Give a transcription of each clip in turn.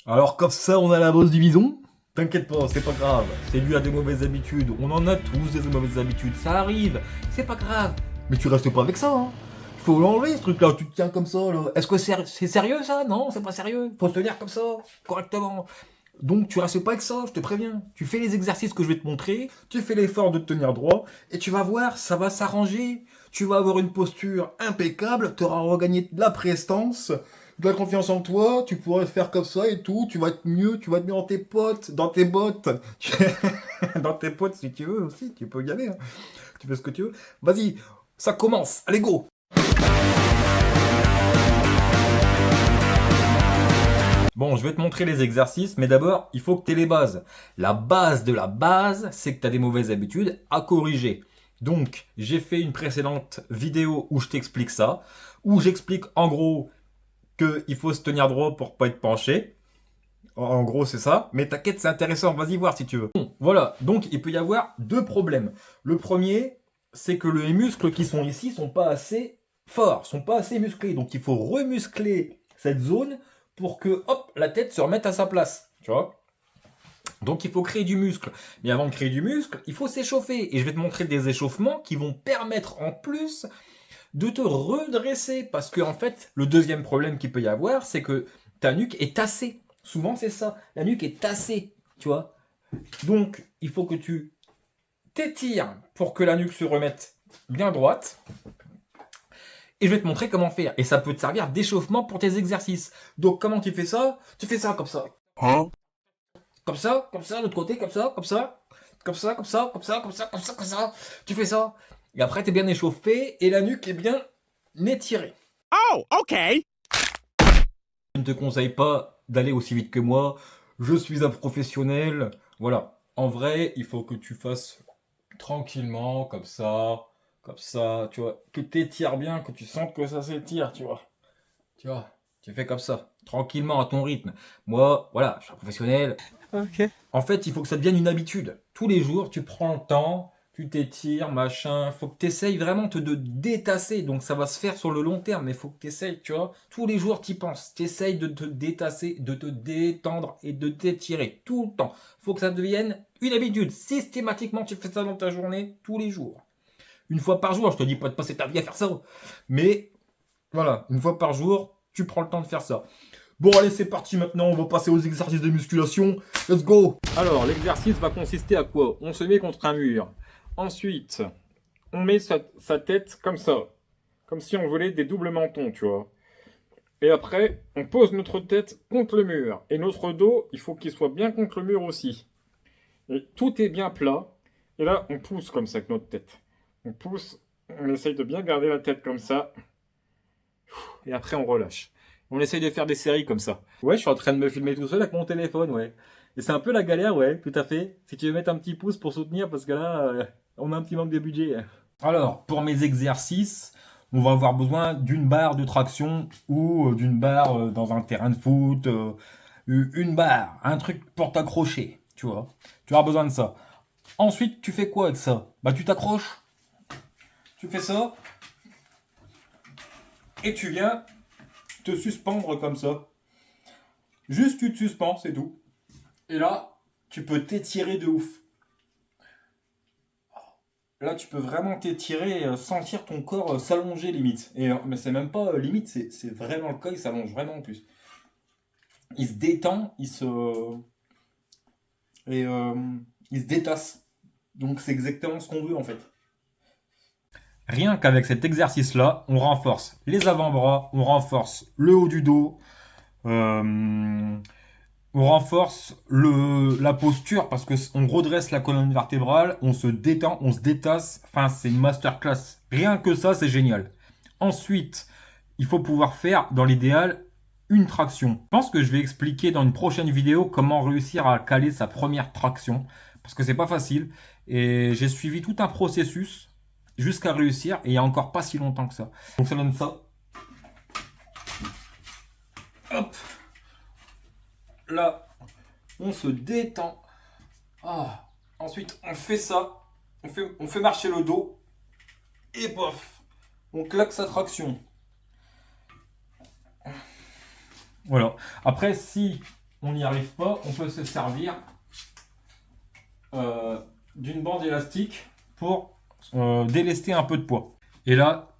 Alors comme ça, on a la bosse du bison. T'inquiète pas, c'est pas grave. C'est dû à des mauvaises habitudes. On en a tous des mauvaises habitudes. Ça arrive. C'est pas grave. Mais tu restes pas avec ça, hein. Faut l'enlever ce truc-là. Tu te tiens comme ça, là. Est-ce que c'est sérieux ça? Non, c'est pas sérieux. Faut se tenir comme ça, correctement. Donc tu restes pas avec ça, je te préviens. Tu fais les exercices que je vais te montrer, tu fais l'effort de te tenir droit, et tu vas voir, ça va s'arranger. Tu vas avoir une posture impeccable, tu auras regagné de la prestance, de la confiance en toi, tu pourras faire comme ça et tout, tu vas être mieux, tu vas être mieux dans tes potes, dans tes bottes. Dans tes potes si tu veux aussi, tu peux y aller, hein. Tu fais ce que tu veux. Vas-y, ça commence, allez go. Bon, je vais te montrer les exercices, mais d'abord, il faut que tu aies les bases. La base de la base, c'est que tu as des mauvaises habitudes à corriger. Donc, j'ai fait une précédente vidéo où je t'explique ça, où j'explique en gros qu'il faut se tenir droit pour pas être penché. En gros, c'est ça. Mais t'inquiète, c'est intéressant, vas-y voir si tu veux. Bon, voilà, donc il peut y avoir deux problèmes. Le premier, c'est que les muscles qui sont ici sont pas assez forts, sont pas assez musclés. Donc il faut remuscler cette zone pour que hop, la tête se remette à sa place. Tu vois? Donc il faut créer du muscle. Mais avant de créer du muscle, il faut s'échauffer. Et je vais te montrer des échauffements qui vont permettre en plus de te redresser. Parce que en fait, le deuxième problème qu'il peut y avoir, c'est que ta nuque est tassée. Souvent c'est ça. La nuque est tassée. Tu vois? Donc il faut que tu t'étires pour que la nuque se remette bien droite. Et je vais te montrer comment faire. Et ça peut te servir d'échauffement pour tes exercices. Donc comment tu fais ça? Tu fais ça comme ça. Hein? Comme ça, de l'autre côté, comme ça, comme ça. Comme ça, comme ça, comme ça, comme ça, comme ça, comme ça. Tu fais ça. Et après, t'es bien échauffé et la nuque est bien étirée. Oh, okay. Je ne te conseille pas d'aller aussi vite que moi. Je suis un professionnel. Voilà. En vrai, il faut que tu fasses tranquillement, comme ça, tu vois. Que t'étires bien, que tu sens que ça s'étire, tu vois. Tu vois, tu fais comme ça, tranquillement, à ton rythme. Moi, voilà, je suis un professionnel. Ok. En fait, il faut que ça devienne une habitude. Tous les jours, tu prends le temps, tu t'étires, machin. Faut que tu essayes vraiment de détasser. Donc, ça va se faire sur le long terme, mais il faut que tu essayes, tu vois. Tous les jours, tu y penses. Tu essayes de te détasser, de te détendre et de t'étirer tout le temps. Faut que ça devienne une habitude. Systématiquement, tu fais ça dans ta journée, tous les jours. Une fois par jour, je te dis pas de passer ta vie à faire ça. Mais voilà, une fois par jour, tu prends le temps de faire ça. Bon, allez, c'est parti maintenant, on va passer aux exercices de musculation. Let's go! Alors, l'exercice va consister à quoi? On se met contre un mur. Ensuite, on met sa tête comme ça. Comme si on volait des doubles mentons, tu vois. Et après, on pose notre tête contre le mur. Et notre dos, il faut qu'il soit bien contre le mur aussi. Et tout est bien plat. Et là, on pousse comme ça avec notre tête. On pousse, on essaye de bien garder la tête comme ça. Et après, on relâche. On essaye de faire des séries comme ça. Ouais, je suis en train de me filmer tout seul avec mon téléphone, ouais. Et c'est un peu la galère, ouais, tout à fait. Si tu veux mettre un petit pouce pour soutenir, parce que là, on a un petit manque de budget. Alors, pour mes exercices, on va avoir besoin d'une barre de traction ou d'une barre dans un terrain de foot. Une barre, un truc pour t'accrocher, tu vois. Tu auras besoin de ça. Ensuite, tu fais quoi avec ça? Bah, tu t'accroches. Tu fais ça. Et tu viens te suspendre comme ça. Juste tu te suspends, c'est tout. Et là, tu peux t'étirer de ouf. Là, tu peux vraiment t'étirer et sentir ton corps s'allonger limite. Mais c'est même pas limite, c'est vraiment le corps, il s'allonge vraiment en plus. Il se détend, et, il se détasse. Donc c'est exactement ce qu'on veut en fait. Rien qu'avec cet exercice-là, on renforce les avant-bras, on renforce le haut du dos, euh, on renforce la posture parce que on redresse la colonne vertébrale, on se détend, on se détasse. Enfin, c'est une masterclass. Rien que ça, c'est génial. Ensuite, il faut pouvoir faire, dans l'idéal, une traction. Je pense que je vais expliquer dans une prochaine vidéo comment réussir à caler sa première traction parce que c'est pas facile. Et j'ai suivi tout un processus jusqu'à réussir et il y a encore pas si longtemps que ça. Donc ça donne ça. Hop. Là, on se détend. Ah. Ensuite, on fait ça. On fait marcher le dos. Et pof. On claque sa traction. Voilà. Après, si on n'y arrive pas, on peut se servir d'une bande élastique pour délester un peu de poids. Et là,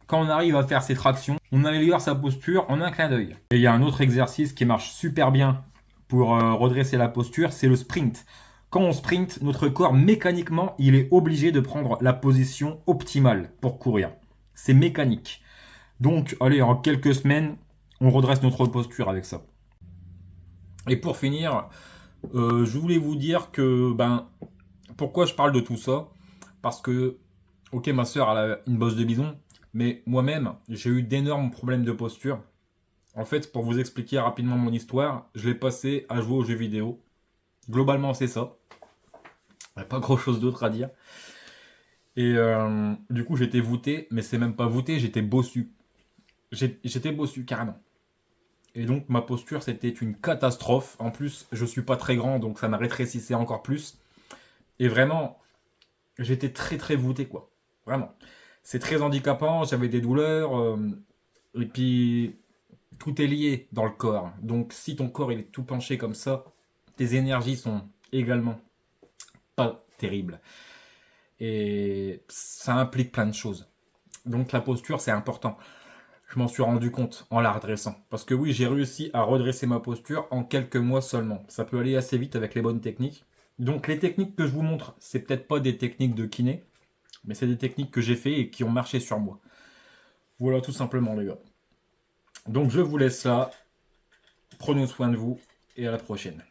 quand on arrive à faire ces tractions, on améliore sa posture en un clin d'œil. Et il y a un autre exercice qui marche super bien pour redresser la posture, c'est le sprint. Quand on sprint, notre corps mécaniquement, il est obligé de prendre la position optimale pour courir. C'est mécanique. Donc, allez, en quelques semaines, on redresse notre posture avec ça. Et pour finir, je voulais vous dire que, pourquoi je parle de tout ça? Parce que, ok, ma soeur, elle a une bosse de bison, mais moi-même, j'ai eu d'énormes problèmes de posture. En fait, pour vous expliquer rapidement mon histoire, je l'ai passé à jouer aux jeux vidéo. Globalement, c'est ça. Il n'y a pas grand-chose d'autre à dire. Et du coup, j'étais voûté, mais c'est même pas voûté, j'étais bossu. J'étais bossu, carrément. Et donc, ma posture, c'était une catastrophe. En plus, je suis pas très grand, donc ça m'a rétrécissé encore plus. Et vraiment, j'étais très très voûté, quoi. Vraiment. C'est très handicapant, j'avais des douleurs. Et puis, tout est lié dans le corps. Donc, si ton corps il est tout penché comme ça, tes énergies sont également pas terribles. Et ça implique plein de choses. Donc, la posture, c'est important. Je m'en suis rendu compte en la redressant. Parce que oui, j'ai réussi à redresser ma posture en quelques mois seulement. Ça peut aller assez vite avec les bonnes techniques. Donc les techniques que je vous montre, c'est peut-être pas des techniques de kiné, mais c'est des techniques que j'ai fait et qui ont marché sur moi. Voilà tout simplement les gars. Donc je vous laisse là. Prenez soin de vous et à la prochaine.